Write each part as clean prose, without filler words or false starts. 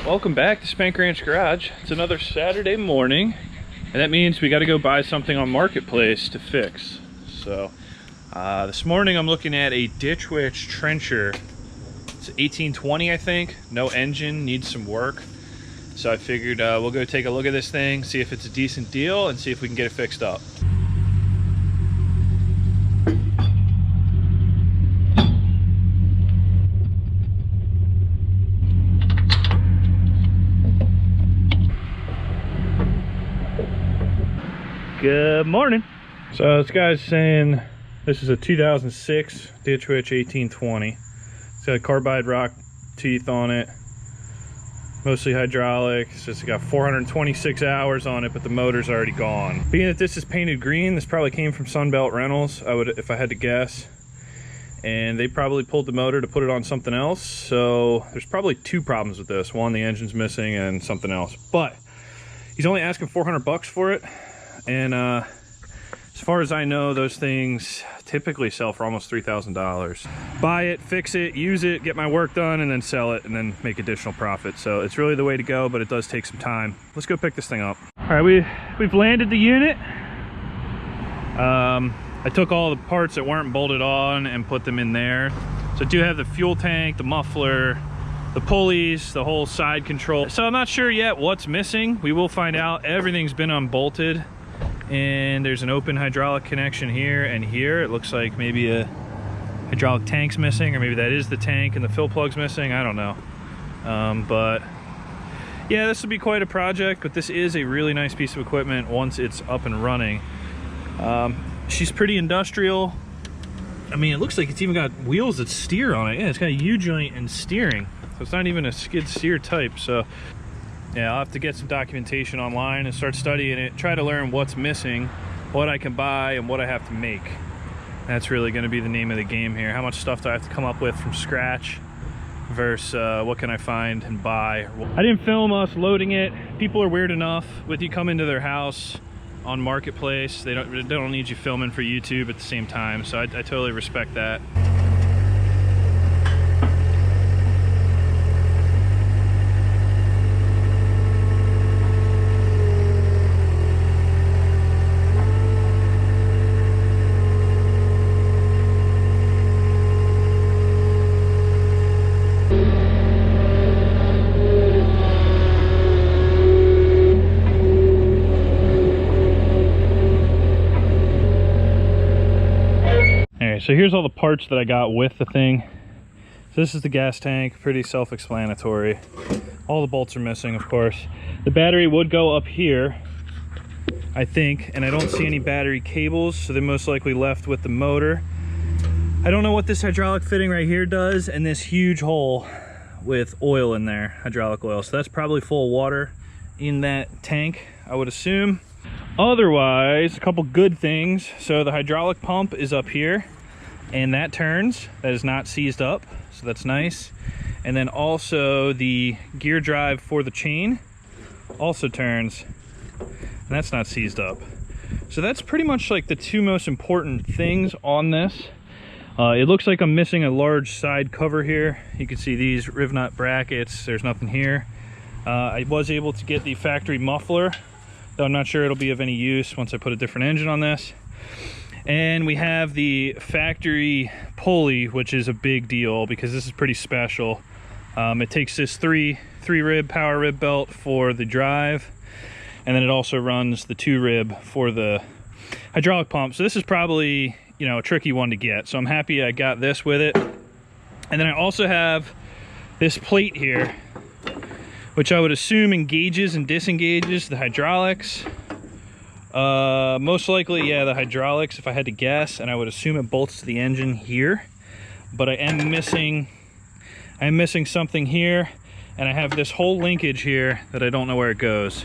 Welcome back to Spank Ranch Garage. It's another Saturday morning, and that means we got to go buy something on Marketplace to fix. So this morning I'm looking at a Ditch Witch trencher. It's 1820, I think. No engine, needs some work. So I figured we'll go take a look at this thing, see if it's a decent deal, and see if we can get it fixed up. Good morning. So this guy's saying this is a 2006 Ditch Witch 1820. It's got carbide rock teeth on it, mostly hydraulic. It's got 426 hours on it, but the motor's already gone. Being that this is painted green, this probably came from Sunbelt Rentals, I would, if I had to guess. And they probably pulled the motor to put it on something else. So there's probably two problems with this. One, the engine's missing, and something else. But he's only asking 400 bucks for it. And as far as I know, those things typically sell for almost $3,000. Buy it, fix it, use it, get my work done, and then sell it, and then make additional profit. So it's really the way to go, but it does take some time. Let's go pick this thing up. All right, we've landed the unit. I took all the parts that weren't bolted on and put them in there. So I do have the fuel tank, the muffler, the pulleys, the whole side control. So I'm not sure yet what's missing. We will find out. Everything's been unbolted. And there's an open hydraulic connection here and here. It looks like maybe a hydraulic tank's missing, or maybe that is the tank and the fill plug's missing. I don't know. But yeah, this will be quite a project, but this is a really nice piece of equipment once it's up and running. She's pretty industrial. I mean, it looks like it's even got wheels that steer on it. Yeah, it's got a U-joint and steering. So it's not even a skid steer type. So yeah, I'll have to get some documentation online and start studying it, try to learn what's missing, what I can buy, and what I have to make. That's really going to be the name of the game here. How much stuff do I have to come up with from scratch versus what can I find and buy. I didn't film us loading it. People are weird enough with you come into their house on Marketplace. They don't need you filming for YouTube at the same time, so I totally respect that. So here's all the parts that I got with the thing. So this is the gas tank, pretty self-explanatory. All the bolts are missing, of course. The battery would go up here, I think, and I don't see any battery cables, so they're most likely left with the motor. I don't know what this hydraulic fitting right here does, and this huge hole with oil in there, hydraulic oil. So that's probably full of water in that tank, I would assume. Otherwise, a couple good things. So the hydraulic pump is up here, and that turns. That is not seized up, so that's nice. And then also the gear drive for the chain also turns, and that's not seized up. So that's pretty much like the two most important things on this. It looks like I'm missing a large side cover here. You can see these riv nut brackets. There's nothing here. I was able to get the factory muffler, though I'm not sure it'll be of any use once I put a different engine on this. And we have the factory pulley, which is a big deal because this is pretty special. It takes this three rib power rib belt for the drive, and then it also runs the 2 rib for the hydraulic pump. So this is probably, you know, a tricky one to get. So I'm happy I got this with it. And then I also have this plate here, which I would assume engages and disengages the hydraulics. Most likely, yeah, the hydraulics, if I had to guess, and I would assume it bolts to the engine here. But I am missing something here, and I have this whole linkage here that I don't know where it goes.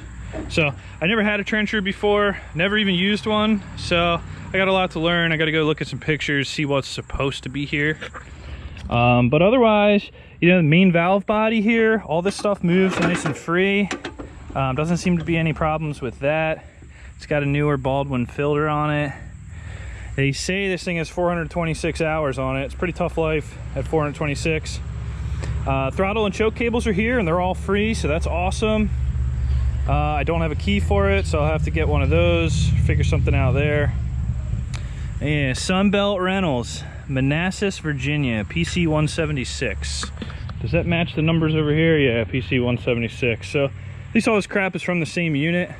So I never had a trencher before, never even used one, so I got a lot to learn. I got to go look at some pictures, see what's supposed to be here. But otherwise, you know, the main valve body here, all this stuff moves nice and free. Doesn't seem to be any problems with that. It's got a newer Baldwin filter on it. They say this thing has 426 hours on it. It's pretty tough life at 426. Throttle and choke cables are here and they're all free, so that's awesome. I don't have a key for it, so I'll have to get one of those, figure something out there. And Sunbelt Rentals, Manassas, Virginia, PC 176. Does that match the numbers over here? Yeah, PC 176. So at least all this crap is from the same unit.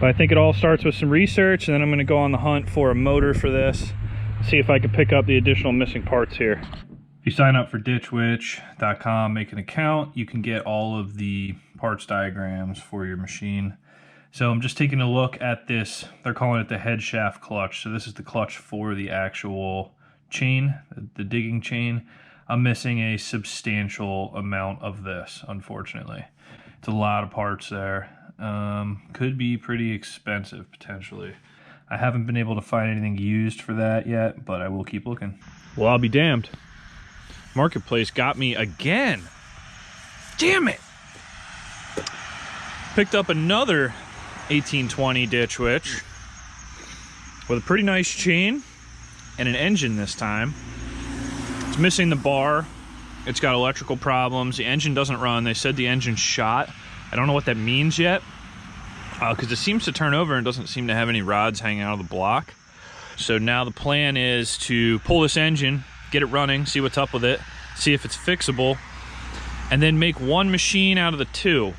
But I think it all starts with some research, and then I'm going to go on the hunt for a motor for this. See if I can pick up the additional missing parts here. If you sign up for ditchwitch.com, make an account, you can get all of the parts diagrams for your machine. So I'm just taking a look at this. They're calling it the head shaft clutch. So this is the clutch for the actual chain, the digging chain. I'm missing a substantial amount of this, unfortunately. It's a lot of parts there. Could be pretty expensive, potentially. I haven't been able to find anything used for that yet, but I will keep looking. Well, I'll be damned. Marketplace got me again. Damn it! Picked up another 1820 Ditch Witch with a pretty nice chain and an engine this time. It's missing the bar. It's got electrical problems. The engine doesn't run. They said the engine's shot. I don't know what that means yet, because it seems to turn over and doesn't seem to have any rods hanging out of the block. So now the plan is to pull this engine, get it running, see what's up with it, see if it's fixable, and then make one machine out of the two.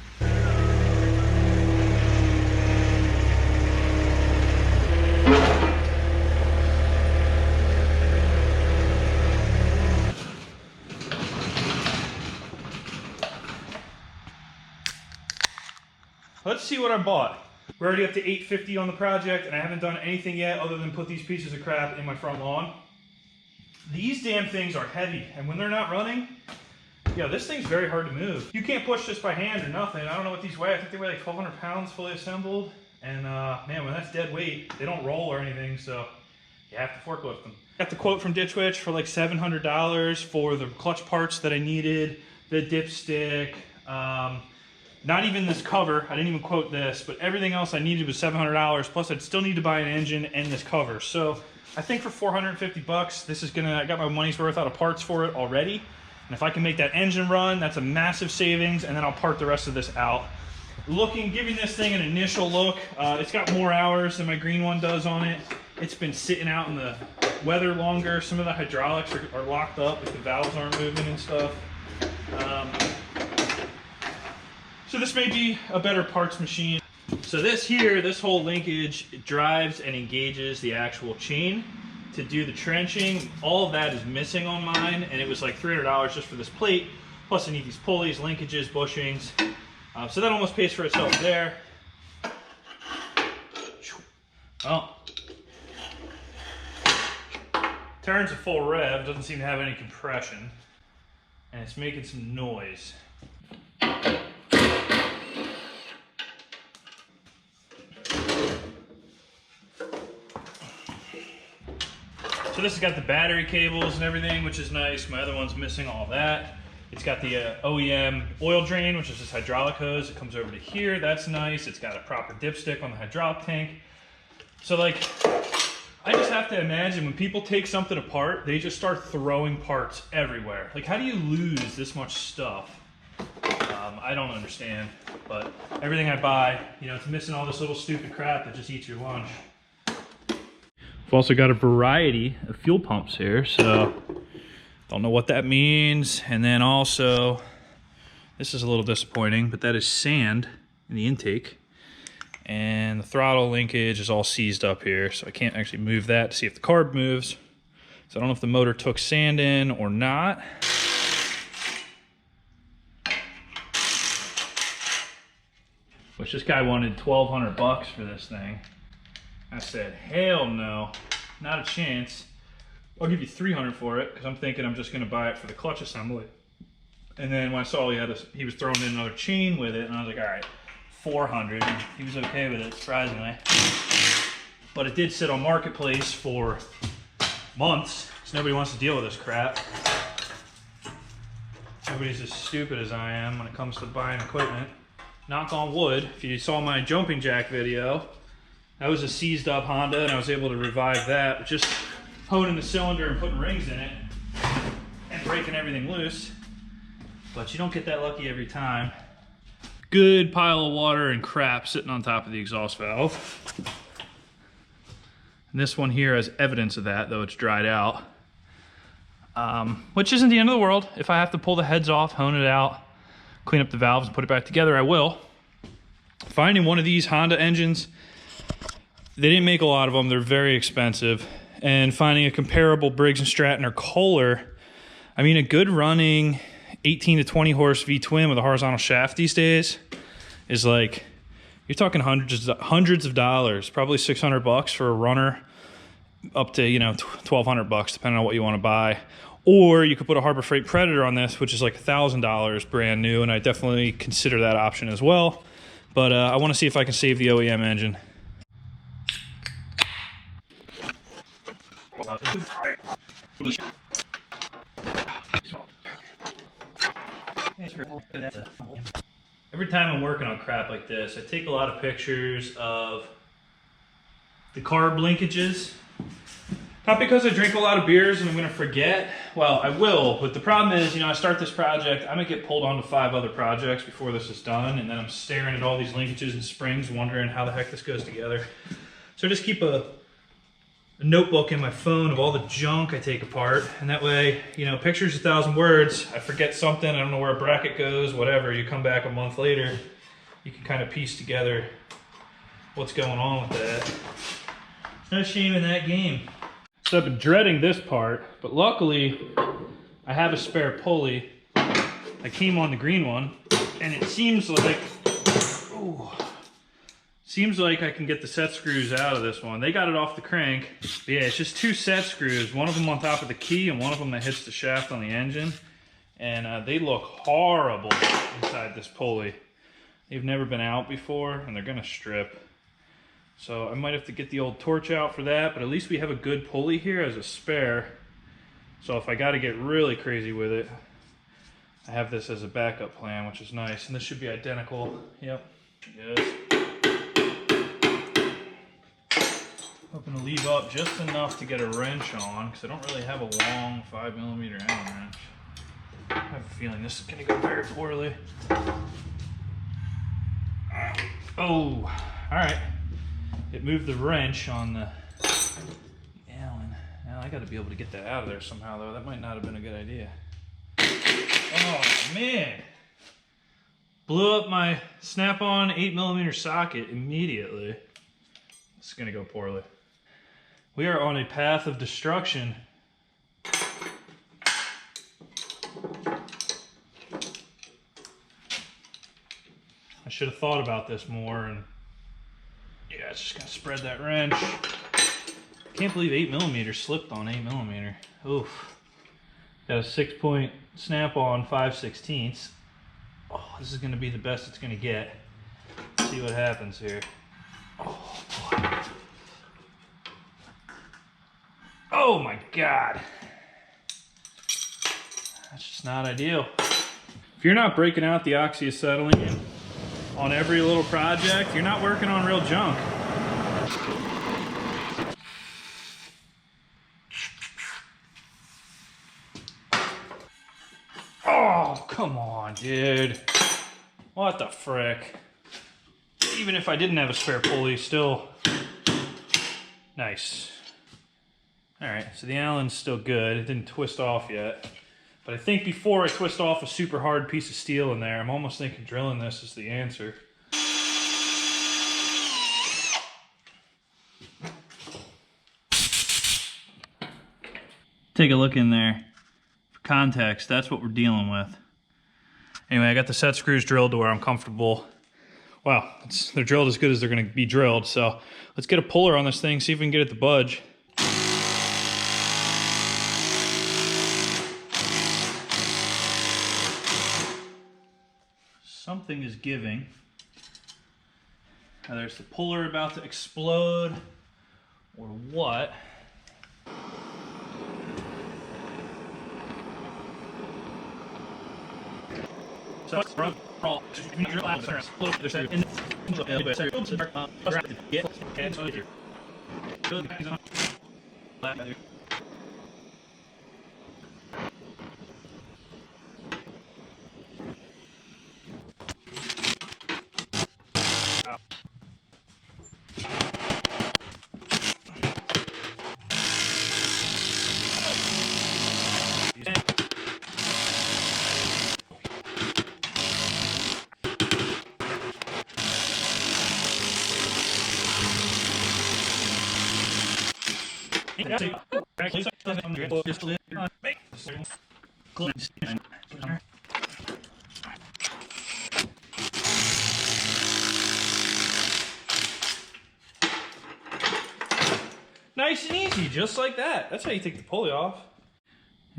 Let's see what I bought. We're already up to $850 on the project, and I haven't done anything yet other than put these pieces of crap in my front lawn. These damn things are heavy, and when they're not running, yeah, this thing's very hard to move. You can't push this by hand or nothing. I don't know what these weigh. I think they weigh like 1,200 pounds fully assembled. And man, when that's dead weight, they don't roll or anything, so you have to forklift them. Got the quote from Ditch Witch for like $700 for the clutch parts that I needed, the dipstick, not even this cover. I didn't even quote this, but everything else I needed was $700. Plus, I'd still need to buy an engine and this cover. So I think for 450 bucks, this is gonna, I got my money's worth out of parts for it already. And if I can make that engine run, that's a massive savings, and then I'll part the rest of this out. Giving this thing an initial look, it's got more hours than my green one does on it. It's been sitting out in the weather longer. Some of the hydraulics are locked up if the valves aren't moving and stuff. So this may be a better parts machine. So this here, this whole linkage, it drives and engages the actual chain to do the trenching. All of that is missing on mine, and it was like $300 just for this plate. Plus I need these pulleys, linkages, bushings. So that almost pays for itself there. Well, turns a full rev, doesn't seem to have any compression, and it's making some noise. So this has got the battery cables and everything, which is nice. My other one's missing all that. It's got the OEM oil drain, which is this hydraulic hose. It comes over to here. That's nice. It's got a proper dipstick on the hydraulic tank. So like, I just have to imagine when people take something apart, they just start throwing parts everywhere. Like, how do you lose this much stuff? I don't understand, but everything I buy, you know, it's missing all this little stupid crap that just eats your lunch. We've also got a variety of fuel pumps here, so don't know what that means. And then also, this is a little disappointing, but that is sand in the intake. And the throttle linkage is all seized up here, so I can't actually move that to see if the carb moves. So I don't know if the motor took sand in or not. Which this guy wanted 1,200 bucks for this thing. I said, hell no, not a chance. I'll give you 300 for it, because I'm thinking I'm just going to buy it for the clutch assembly. And then when I saw he was throwing in another chain with it, and I was like, all right, 400. And he was okay with it, surprisingly. But it did sit on Marketplace for months, because nobody wants to deal with this crap. Nobody's as stupid as I am when it comes to buying equipment. Knock on wood, if you saw my jumping jack video, that was a seized up Honda, and I was able to revive that with just honing the cylinder and putting rings in it and breaking everything loose. but you don't get that lucky every time. Good pile of water and crap sitting on top of the exhaust valve. And this one here has evidence of that, though it's dried out. Which isn't the end of the world. If I have to pull the heads off, hone it out, clean up the valves and put it back together, I will. Finding one of these Honda engines, they didn't make a lot of them, they're very expensive. And finding a comparable Briggs & Stratton or Kohler, I mean, a good running 18 to 20 horse V-twin with a horizontal shaft these days is like, you're talking hundreds of dollars, probably 600 bucks for a runner, up to, you know, 1,200 bucks, depending on what you want to buy. Or you could put a Harbor Freight Predator on this, which is like $1,000 brand new, and I definitely consider that option as well. But I want to see if I can save the OEM engine. Every time I'm working on crap like this, I take a lot of pictures of the carb linkages. Not because I drink a lot of beers and I'm gonna forget. Well, I will, but the problem is, you know, I start this project, I might get pulled onto 5 other projects before this is done, and then I'm staring at all these linkages and springs, wondering how the heck this goes together. So I just keep a notebook in my phone of all the junk I take apart, and that way, you know, picture's 1,000 words. I forget something, I don't know where a bracket goes, whatever. You come back a month later, you can kind of piece together what's going on with that. No shame in that game. So I've been dreading this part, but luckily I have a spare pulley. I came on the green one, and it seems like, I can get the set screws out of this one. They got it off the crank. But yeah, it's just 2 set screws, one of them on top of the key and one of them that hits the shaft on the engine. And they look horrible inside this pulley. They've never been out before, and they're gonna strip. So I might have to get the old torch out for that, but at least we have a good pulley here as a spare. So if I gotta get really crazy with it, I have this as a backup plan, which is nice. And this should be identical. Yep, yes. Hoping to leave up just enough to get a wrench on, because I don't really have a long 5mm Allen wrench. I have a feeling this is gonna go very poorly. Oh, all right. It moved the wrench on the Allen. Now I got to be able to get that out of there somehow, though. That might not have been a good idea. Oh man! Blew up my snap-on 8mm socket immediately. This is gonna go poorly. We are on a path of destruction. I should have thought about this more, and yeah, it's just gonna spread that wrench. Can't believe 8mm slipped on 8mm. Oof. Got a 6-point snap-on 5/16. Oh, this is gonna be the best it's gonna get. Let's see what happens here. Oh boy. Oh my God. That's just not ideal. If you're not breaking out the oxyacetylene on every little project, you're not working on real junk. Oh, come on, dude. What the frick? Even if I didn't have a spare pulley, still nice. All right, so the Allen's still good. It didn't twist off yet. But I think before I twist off a super hard piece of steel in there, I'm almost thinking drilling this is the answer. Take a look in there. For context, that's what we're dealing with. Anyway, I got the set screws drilled to where I'm comfortable. Wow, they're drilled as good as they're gonna be drilled. So let's get a puller on this thing, see if we can get it to budge. Something is giving. Either it's the puller about to explode or what. So Nice and easy, just like that. That's how you take the pulley off.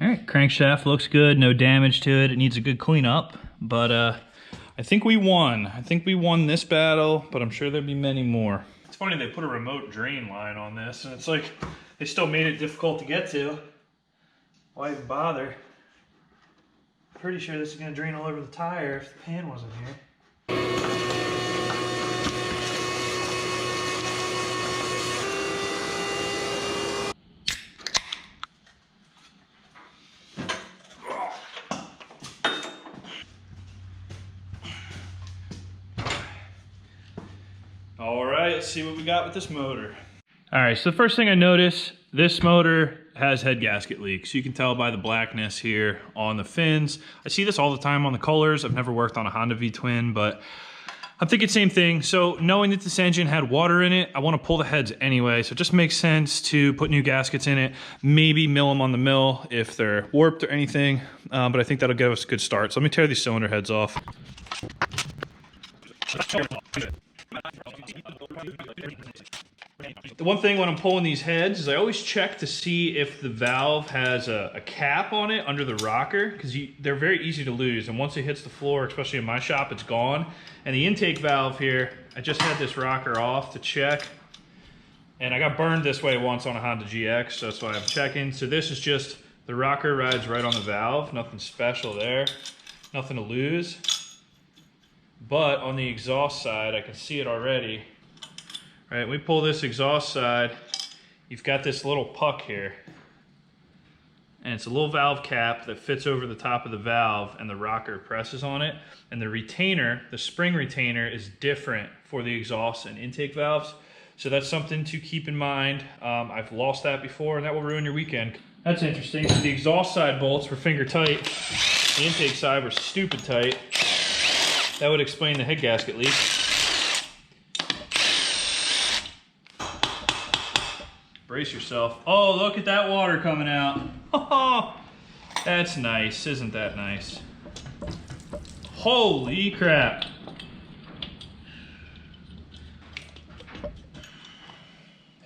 All right, crankshaft looks good, no damage to it. It needs a good cleanup, but I think we won. I think we won this battle, but I'm sure there'll be many more. It's funny they put a remote drain line on this, and it's like they still made it difficult to get to. Why even bother? Pretty sure this is gonna drain all over the tire if the pan wasn't here. All right, let's see what we got with this motor. All right, so the first thing I notice, this motor has head gasket leaks. You can tell by the blackness here on the fins. I see this all the time on the Colors. I've never worked on a Honda V-twin, but I'm thinking same thing. So knowing that this engine had water in it, I want to pull the heads anyway. So it just makes sense to put new gaskets in it, maybe mill them on the mill if they're warped or anything. But I think that'll give us a good start. So let me tear these cylinder heads off. The one thing when I'm pulling these heads is I always check to see if the valve has a cap on it under the rocker, because they're very easy to lose, and once it hits the floor, especially in my shop, it's gone. And the intake valve here, I just had this rocker off to check, and I got burned this way once on a Honda GX, so that's why I'm checking. So this is just, the rocker rides right on the valve, nothing special there, nothing to lose. But on the exhaust side, I can see it already. Right, we pull this exhaust side, you've got this little puck here. And it's a little valve cap that fits over the top of the valve, and the rocker presses on it. And the retainer, the spring retainer, is different for the exhaust and intake valves. So that's something to keep in mind. I've lost that before, and that will ruin your weekend. That's interesting. So the exhaust side bolts were finger tight. The intake side were stupid tight. That would explain the head gasket leak. Brace yourself. Oh, look at that water coming out. Oh, that's nice. Isn't that nice? Holy crap.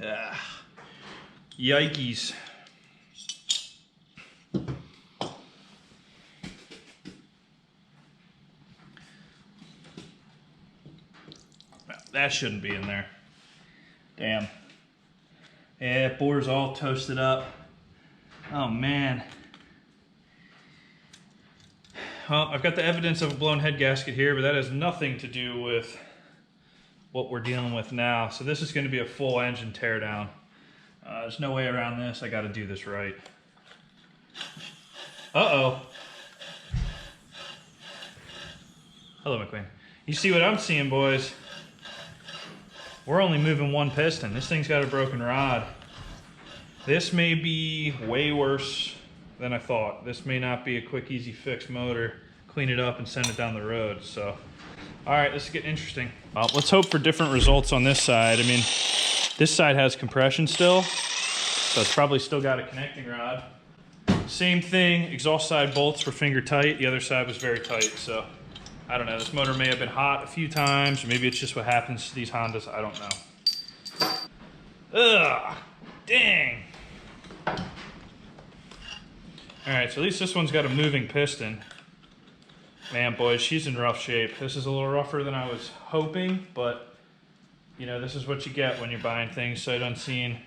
Ah, yikes. That shouldn't be in there. Damn. Yeah, bore's all toasted up. Oh man. Well, I've got the evidence of a blown head gasket here, but that has nothing to do with what we're dealing with now. So this is going to be a full engine teardown. There's no way around this. I got to do this right. Uh-oh. Hello, McQueen. You see what I'm seeing, boys? We're only moving one piston. This thing's got a broken rod. This may be way worse than I thought. This may not be a quick, easy fix motor. Clean it up and send it down the road. So, all right, this is getting interesting. Well, let's hope for different results on this side. I mean, this side has compression still, so it's probably still got a connecting rod. Same thing, exhaust side bolts were finger tight. The other side was very tight, so I don't know. This motor may have been hot a few times, or maybe it's just what happens to these Hondas. I don't know. Ugh, dang. All right, so at least this one's got a moving piston. Man, boys, she's in rough shape. This is a little rougher than I was hoping, but you know, this is what you get when you're buying things sight unseen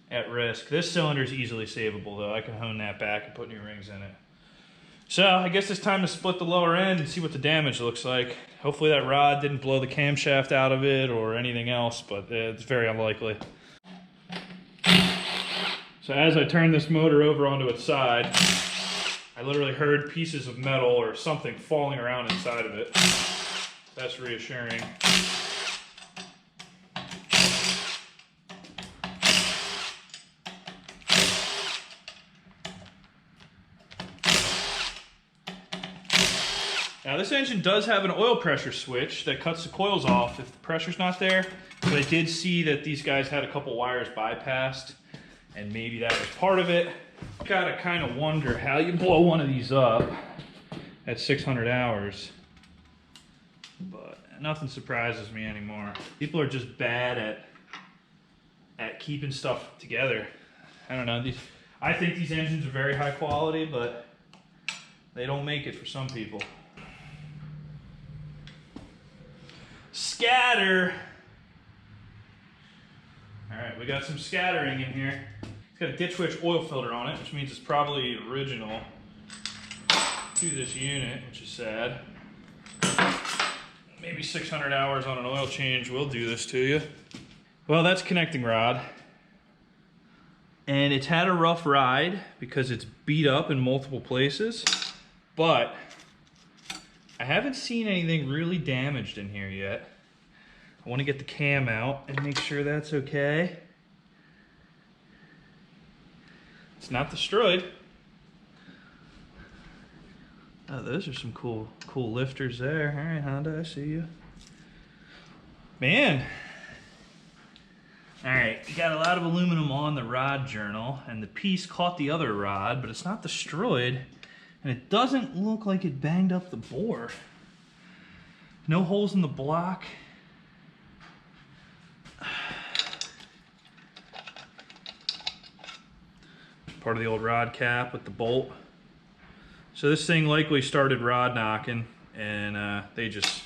at risk. This cylinder is easily savable, though. I can hone that back and put new rings in it. So I guess it's time to split the lower end and see what the damage looks like. Hopefully that rod didn't blow the camshaft out of it or anything else, but it's very unlikely. So as I turn this motor over onto its side, I literally heard pieces of metal or something falling around inside of it. That's reassuring. Now this engine does have an oil pressure switch that cuts the coils off if the pressure's not there, but I did see that these guys had a couple wires bypassed, and maybe that was part of it. Gotta kind of wonder how you blow one of these up at 600 hours. But nothing surprises me anymore. People are just bad at keeping stuff together. I don't know. I think these engines are very high quality, but they don't make it for some people. Scatter. All right, we got some scattering in here. It's got a Ditch Witch oil filter on it, which means it's probably original to this unit, which is sad. Maybe 600 hours on an oil change will do this to you. Well, that's connecting rod. And it's had a rough ride because it's beat up in multiple places, but I haven't seen anything really damaged in here yet. I want to get the cam out and make sure that's okay. It's not destroyed. Oh, those are some cool lifters there. All right, Honda, I see you. Man. All right, we got a lot of aluminum on the rod journal, and the piece caught the other rod, but it's not destroyed, and it doesn't look like it banged up the bore. No holes in the block. Part of the old rod cap with the bolt. So this thing likely started rod knocking, and they just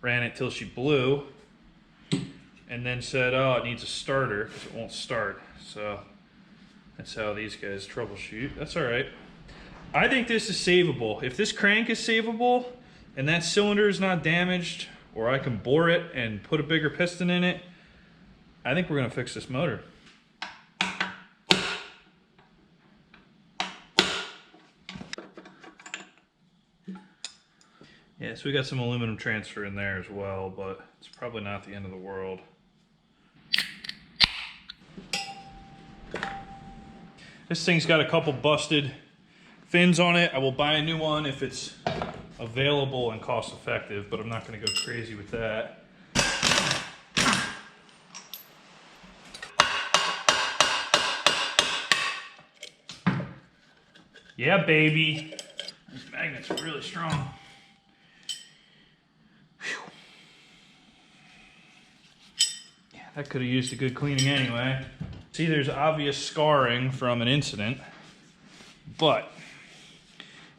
ran it till she blew, and then said, oh, it needs a starter because it won't start. So that's how these guys troubleshoot. That's all right. I think this is savable. If this crank is savable and that cylinder is not damaged, or I can bore it and put a bigger piston in it, I think we're gonna fix this motor. Yeah, so we got some aluminum transfer in there as well, but it's probably not the end of the world. This thing's got a couple busted fins on it. I will buy a new one if it's available and cost effective, but I'm not going to go crazy with that. Yeah, baby. These magnets are really strong. That could have used a good cleaning anyway. See, there's obvious scarring from an incident, but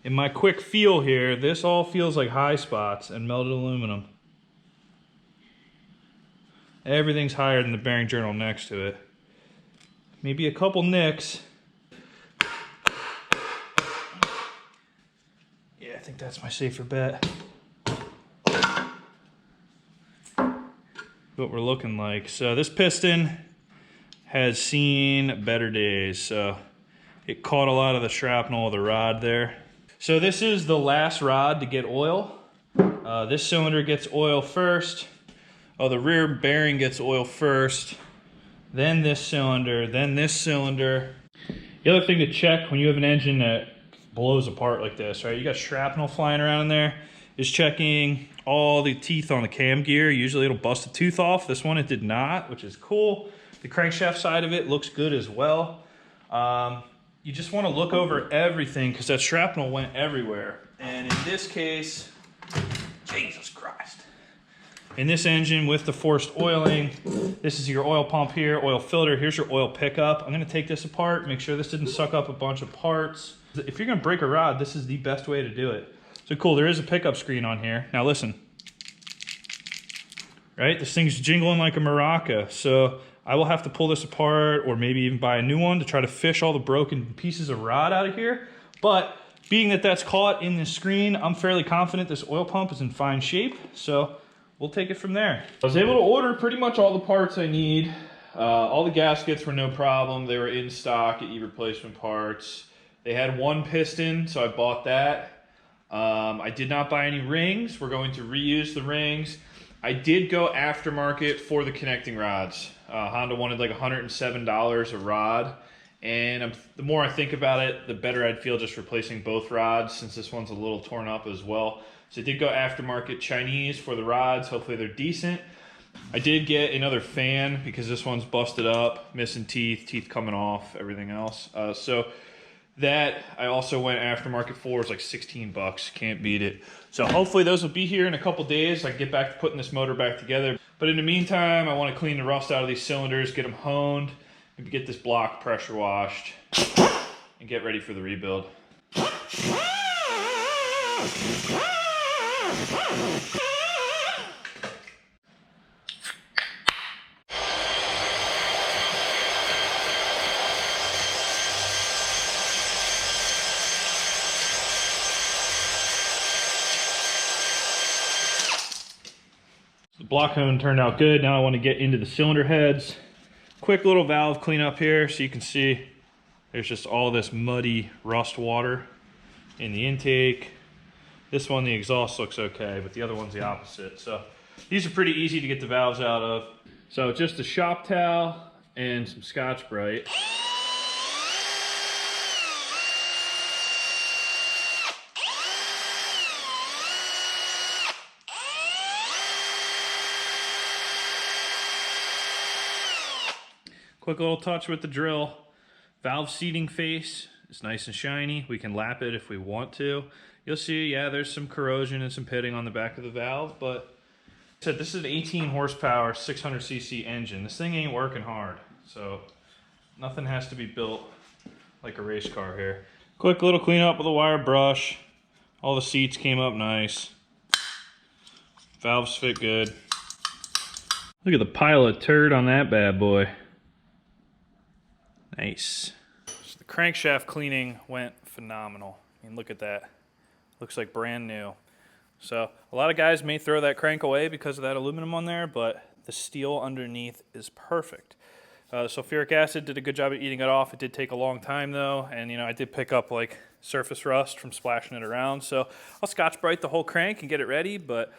in my quick feel here, this all feels like high spots and melted aluminum. Everything's higher than the bearing journal next to it. Maybe a couple nicks. Yeah, I think that's my safer bet. What we're looking like. So this piston has seen better days. So it caught a lot of the shrapnel of the rod there. So this is the last rod to get oil. This cylinder gets oil first. Oh, the rear bearing gets oil first. Then this cylinder, then this cylinder. The other thing to check when you have an engine that blows apart like this, right? You got shrapnel flying around in there, is checking all the teeth on the cam gear. Usually it'll bust a tooth off. This one it did not, which is cool. The crankshaft side of it looks good as well. You just want to look over everything because that shrapnel went everywhere. And in this case, Jesus Christ. In this engine with the forced oiling, this is your oil pump here, oil filter. Here's your oil pickup. I'm going to take this apart, make sure this didn't suck up a bunch of parts. If you're going to break a rod, this is the best way to do it. So cool, there is a pickup screen on here. Now listen, right? This thing's jingling like a maraca. So I will have to pull this apart or maybe even buy a new one to try to fish all the broken pieces of rod out of here. But being that that's caught in this screen, I'm fairly confident this oil pump is in fine shape. So we'll take it from there. I was able to order pretty much all the parts I need. All the gaskets were no problem. They were in stock at E-Replacement Parts. They had one piston, so I bought that. I did not buy any rings. We're going to reuse the rings. I did go aftermarket for the connecting rods. Honda wanted like $107 a rod. And the more I think about it, the better I'd feel just replacing both rods since this one's a little torn up as well. So I did go aftermarket Chinese for the rods. Hopefully they're decent. I did get another fan because this one's busted up, missing teeth coming off, everything else. So that I also went aftermarket for. It's like 16 bucks, can't beat it. So hopefully those will be here in a couple days. I can get back to putting this motor back together. But in the meantime, I want to clean the rust out of these cylinders, get them honed, maybe get this block pressure washed, and get ready for the rebuild. The block hone turned out good. Now I want to get into the cylinder heads. Quick little valve cleanup here so you can see there's just all this muddy rust water in the intake. This one, the exhaust looks okay, but the other one's the opposite. So these are pretty easy to get the valves out of. So just a shop towel and some Scotch-Brite. Quick little touch with the drill. Valve seating face is nice and shiny. We can lap it if we want to. You'll see, yeah, there's some corrosion and some pitting on the back of the valve, but I said this is an 18 horsepower, 600cc engine. This thing ain't working hard, so nothing has to be built like a race car here. Quick little cleanup with a wire brush. All the seats came up nice. Valves fit good. Look at the pile of turd on that bad boy. Nice. So the crankshaft cleaning went phenomenal. I mean, look at that. Looks like brand new. So a lot of guys may throw that crank away because of that aluminum on there, but the steel underneath is perfect. Sulfuric acid did a good job at eating it off. It did take a long time though, and you know, I did pick up like surface rust from splashing it around. So I'll Scotch-Brite the whole crank and get it ready, but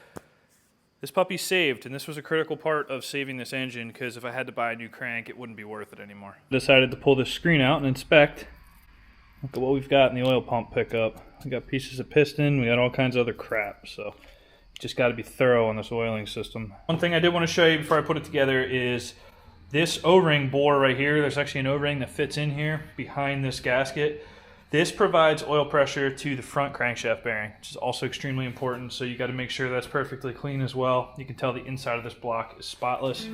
this puppy's saved, and this was a critical part of saving this engine because if I had to buy a new crank, it wouldn't be worth it anymore. Decided to pull this screen out and inspect. Look at what we've got in the oil pump pickup. We got pieces of piston, we got all kinds of other crap, so just got to be thorough on this oiling system. One thing I did want to show you before I put it together is this O-ring bore right here. There's actually an O-ring that fits in here behind this gasket. This provides oil pressure to the front crankshaft bearing, which is also extremely important, so you got to make sure that's perfectly clean as well. You can tell the inside of this block is spotless.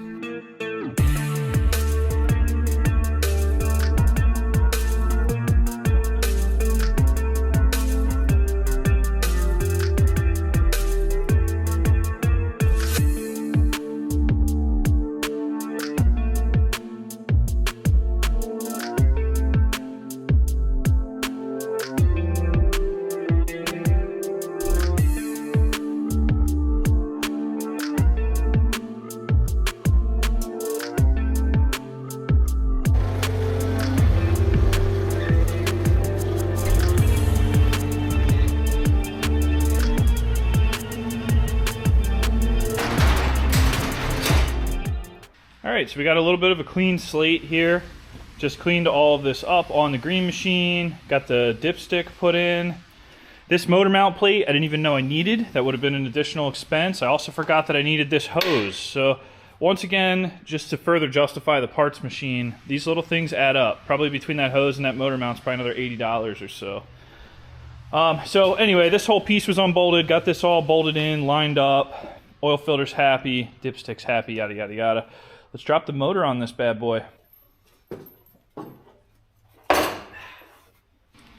Alright, so we got a little bit of a clean slate here. Just cleaned all of this up on the green machine. Got the dipstick put in. This motor mount plate I didn't even know I needed. That would have been an additional expense. I also forgot that I needed this hose. So once again, just to further justify the parts machine, these little things add up. Probably between that hose and that motor mount's probably another $80 or so. So anyway, this whole piece was unbolted. Got this all bolted in, lined up. Oil filter's happy, dipstick's happy, yada yada yada. Let's drop the motor on this bad boy.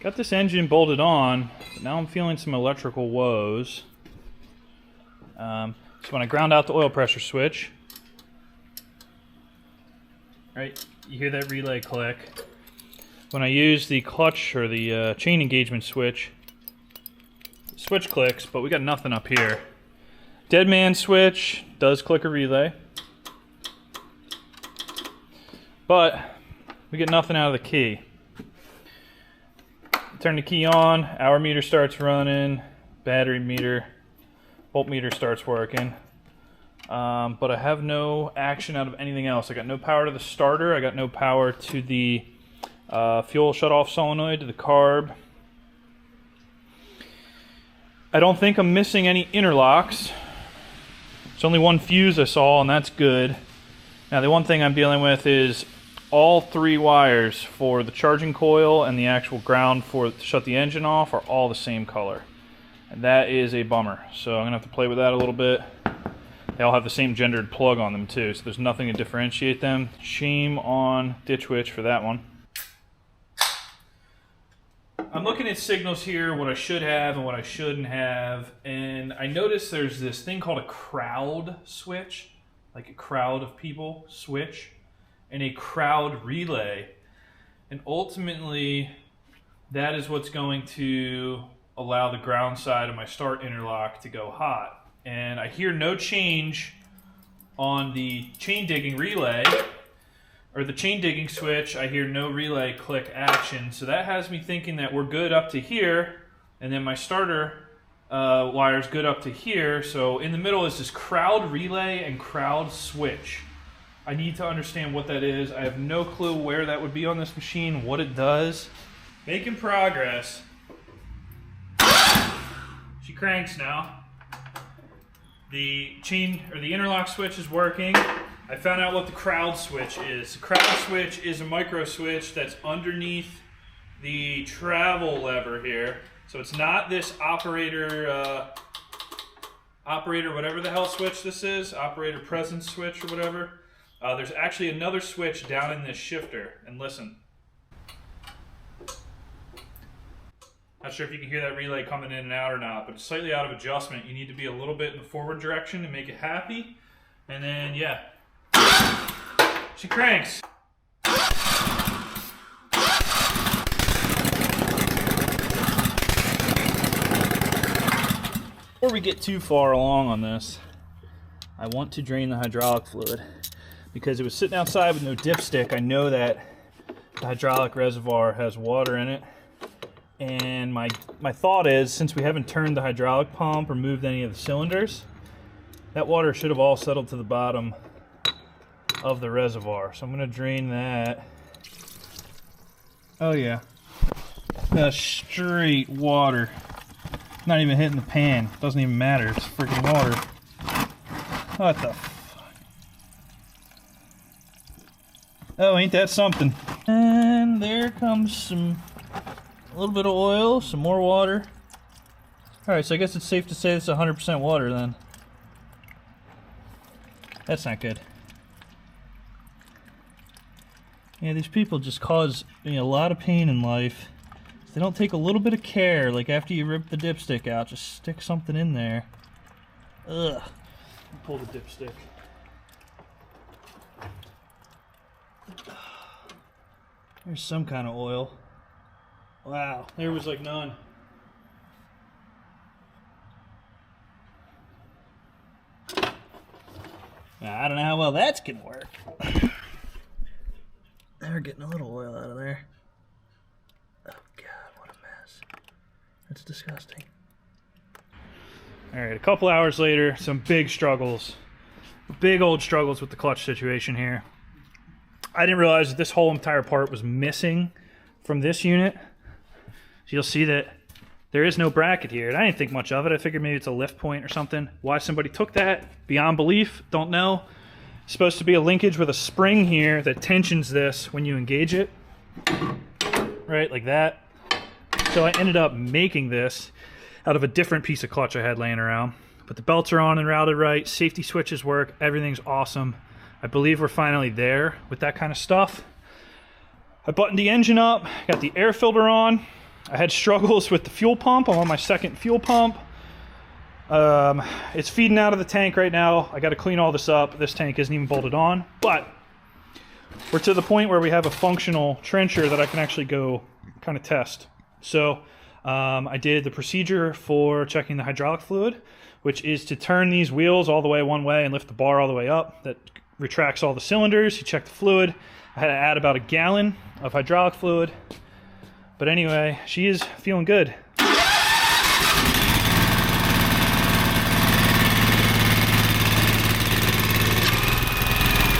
Got this engine bolted on, but now I'm feeling some electrical woes. So when I ground out the oil pressure switch, right, you hear that relay click. When I use the clutch or the chain engagement switch, the switch clicks, but we got nothing up here. Dead man switch does click a relay, but we get nothing out of the key. Turn the key on, hour meter starts running, battery meter, voltmeter starts working. But I have no action out of anything else. I got no power to the starter, I got no power to the fuel shutoff solenoid, to the carb. I don't think I'm missing any interlocks. It's only one fuse I saw, and that's good. Now the one thing I'm dealing with is all 3 wires for the charging coil and the actual ground to shut the engine off are all the same color. And that is a bummer. So I'm gonna have to play with that a little bit. They all have the same gendered plug on them too, so there's nothing to differentiate them. Shame on Ditch Witch for that one. I'm looking at signals here, what I should have and what I shouldn't have, and I noticed there's this thing called a crowd switch, like a crowd of people switch, and a crowd relay. And ultimately, that is what's going to allow the ground side of my start interlock to go hot. And I hear no change on the chain digging relay, or the chain digging switch. I hear no relay click action. So that has me thinking that we're good up to here, and then my starter wire's good up to here. So in the middle is this crowd relay and crowd switch. I need to understand what that is. I have no clue where that would be on this machine, what it does. Making progress. She cranks now. The chain or the interlock switch is working. I found out what the crowd switch is. The crowd switch is a micro switch that's underneath the travel lever here. So it's not this operator whatever the hell switch this is, operator presence switch or whatever. There's actually another switch down in this shifter. And listen. Not sure if you can hear that relay coming in and out or not, but it's slightly out of adjustment. You need to be a little bit in the forward direction to make it happy. And then, yeah. She cranks. Before we get too far along on this, I want to drain the hydraulic fluid. Because it was sitting outside with no dipstick, I know that the hydraulic reservoir has water in it. And my thought is, since we haven't turned the hydraulic pump or moved any of the cylinders, that water should have all settled to the bottom of the reservoir. So I'm going to drain that. Oh yeah, that's straight water. Not even hitting the pan. Doesn't even matter. It's freaking water. What the fuck? Oh, ain't that something? And there comes a little bit of oil, some more water. Alright, so I guess it's safe to say it's 100% water then. That's not good. Yeah, these people just cause me a lot of pain in life. If they don't take a little bit of care, like after you rip the dipstick out, just stick something in there. Ugh. Pull the dipstick. There's some kind of oil. Wow, there was like none. Now, I don't know how well that's gonna work. Now we're getting a little oil out of there. Oh God, what a mess. That's disgusting. Alright, a couple hours later, some big struggles. Big old struggles with the clutch situation here. I didn't realize that this whole entire part was missing from this unit. So you'll see that there is no bracket here, and I didn't think much of it. I figured maybe it's a lift point or something. Why somebody took that, beyond belief, don't know. It's supposed to be a linkage with a spring here that tensions this when you engage it. Right, like that. So I ended up making this out of a different piece of clutch I had laying around. But the belts are on and routed right, safety switches work, everything's awesome. I believe we're finally there with that kind of stuff. I buttoned the engine up, got the air filter on. I had struggles with the fuel pump. I'm on my second fuel pump. It's feeding out of the tank right now. I got to clean all this up. This tank isn't even bolted on, but we're to the point where we have a functional trencher that I can actually go kind of test. So I did the procedure for checking the hydraulic fluid, which is to turn these wheels all the way one way and lift the bar all the way up. That retracts all the cylinders. You check the fluid. I had to add about 1 gallon of hydraulic fluid. But anyway, she is feeling good.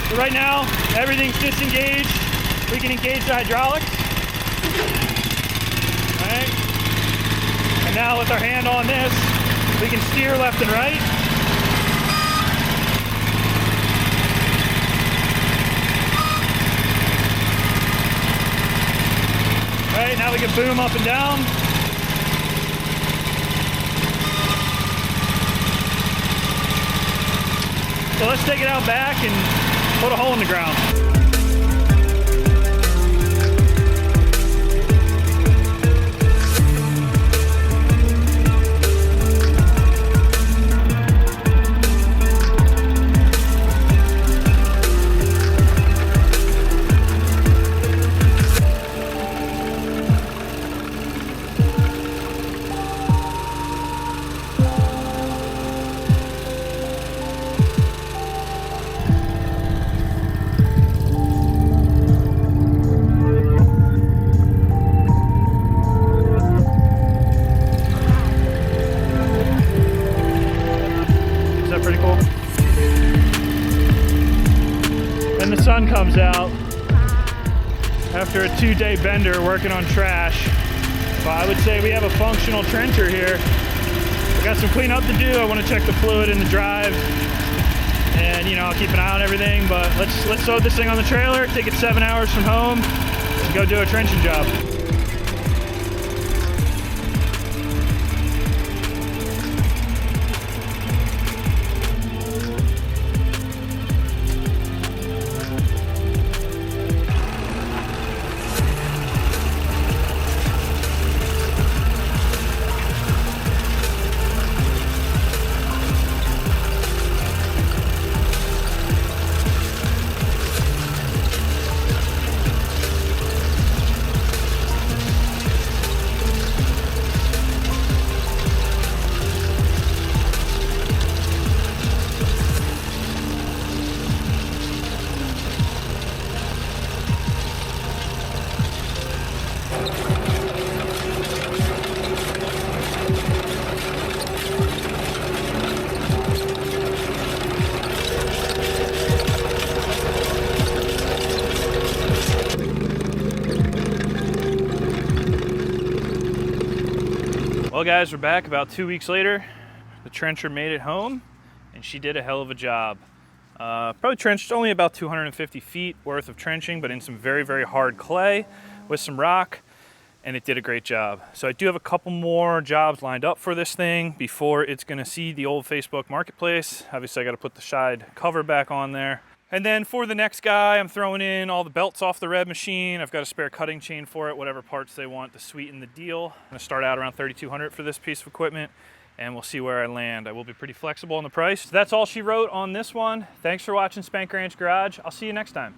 So right now, everything's disengaged. We can engage the hydraulics. All right. And now with our hand on this, we can steer left and right. the boom up and down. So let's take it out back and put a hole in the ground. And the sun comes out after a 2-day bender working on trash. But I would say we have a functional trencher here. I got some cleanup to do. I want to check the fluid in the drive, and you know, I'll keep an eye on everything. But let's load this thing on the trailer, take it 7 hours from home, and go do a trenching job. Well guys, we're back about 2 weeks later. The trencher made it home and she did a hell of a job. Probably trenched only about 250 feet worth of trenching, but in some very, very hard clay with some rock, and it did a great job. So I do have a couple more jobs lined up for this thing before it's gonna see the old Facebook Marketplace. Obviously I gotta put the side cover back on there. And then for the next guy, I'm throwing in all the belts off the red machine. I've got a spare cutting chain for it, whatever parts they want to sweeten the deal. I'm gonna start out around $3,200 for this piece of equipment, and we'll see where I land. I will be pretty flexible on the price. That's all she wrote on this one. Thanks for watching Spank Ranch Garage. I'll see you next time.